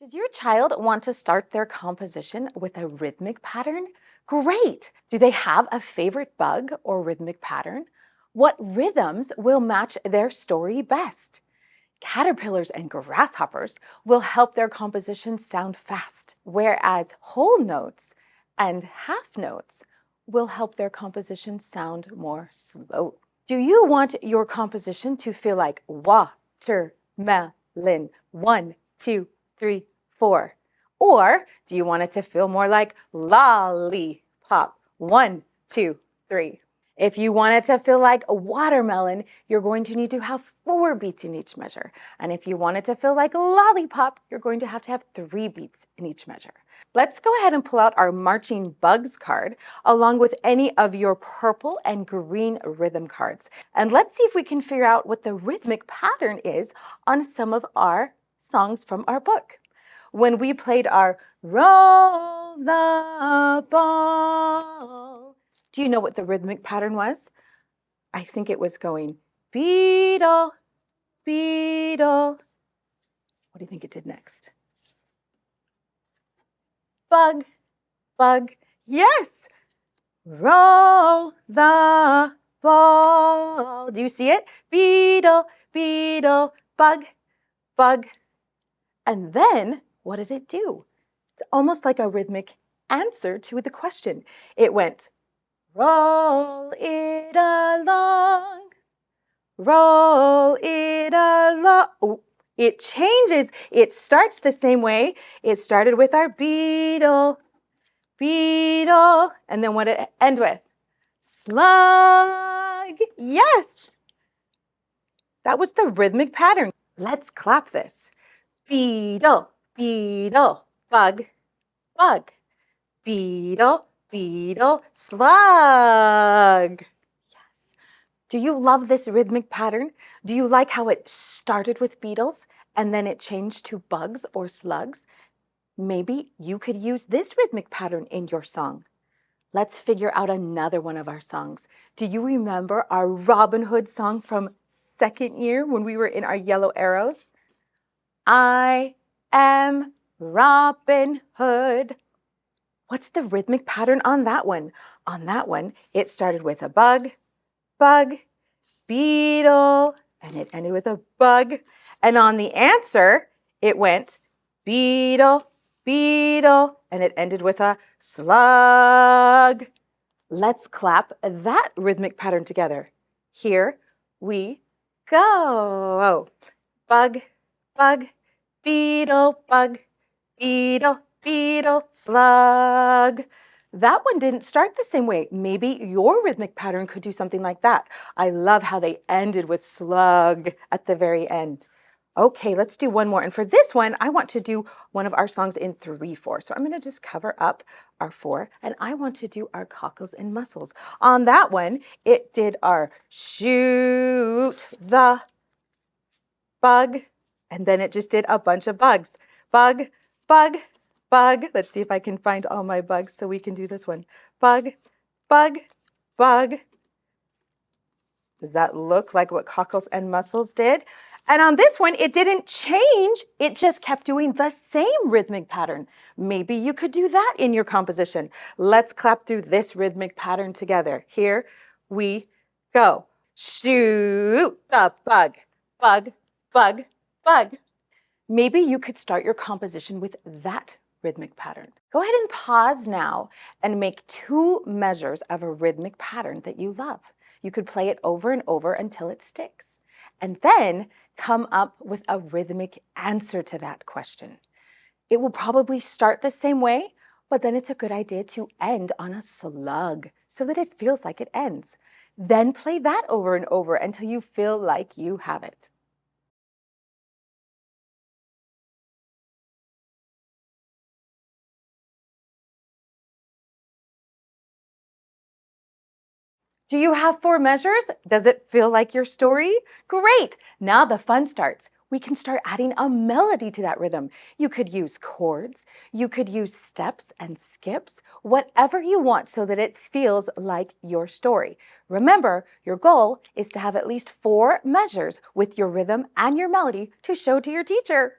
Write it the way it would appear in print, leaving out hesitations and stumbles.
Does your child want to start their composition with a rhythmic pattern? Great! Do they have a favorite bug or rhythmic pattern? What rhythms will match their story best? Caterpillars and grasshoppers will help their composition sound fast, whereas whole notes and half notes will help their composition sound more slow. Do you want your composition to feel like watermelon? 1, 2, 3, 4. Or do you want it to feel more like lollipop? 1, 2, 3. If you want it to feel like a watermelon, you're going to need to have 4 beats in each measure. And if you want it to feel like a lollipop, you're going to have 3 beats in each measure. Let's go ahead and pull out our marching bugs card along with any of your purple and green rhythm cards. And let's see if we can figure out what the rhythmic pattern is on some of our songs from our book. When we played our roll the ball, do you know what the rhythmic pattern was? I think it was going beetle, beetle. What do you think it did next? Bug, bug. Yes. Roll the ball. Do you see it? Beetle, beetle, bug, bug. And then what did it do? It's almost like a rhythmic answer to the question. It went, roll it along, roll it along. Oh, it changes. It starts the same way. It started with our beetle, beetle, and then what did it end with? Slug. Yes. That was the rhythmic pattern. Let's clap this. Beetle, beetle, bug, bug. Beetle, beetle, slug. Yes. Do you love this rhythmic pattern? Do you like how it started with beetles and then it changed to bugs or slugs? Maybe you could use this rhythmic pattern in your song. Let's figure out another one of our songs. Do you remember our Robin Hood song from second year when we were in our yellow arrows? I am Robin Hood. What's the rhythmic pattern on that one? On that one, it started with a bug, bug, beetle, and it ended with a bug. And on the answer, it went beetle, beetle, and it ended with a slug. Let's clap that rhythmic pattern together. Here we go. Bug, bug, beetle, bug, beetle, beetle, slug. That one didn't start the same way. Maybe your rhythmic pattern could do something like that. I love how they ended with slug at the very end. Okay, let's do one more. And for this one, I want to do one of our songs in 3/4. So I'm going to just cover up our 4, and I want to do our cockles and mussels. On that one, it did our shoot the bug, and then it just did a bunch of bugs. Bug, bug, bug. Let's see if I can find all my bugs so we can do this one. Bug, bug, bug. Does that look like what cockles and mussels did? And on this one, it didn't change. It just kept doing the same rhythmic pattern. Maybe you could do that in your composition. Let's clap through this rhythmic pattern together. Here we go. Shoot the bug, bug, bug, bug. Maybe you could start your composition with that rhythmic pattern. Go ahead and pause now and make 2 measures of a rhythmic pattern that you love. You could play it over and over until it sticks. And then come up with a rhythmic answer to that question. It will probably start the same way, but then it's a good idea to end on a slug so that it feels like it ends. Then play that over and over until you feel like you have it. Do you have 4 measures? Does it feel like your story? Great! Now the fun starts. We can start adding a melody to that rhythm. You could use chords, you could use steps and skips, whatever you want so that it feels like your story. Remember, your goal is to have at least 4 measures with your rhythm and your melody to show to your teacher.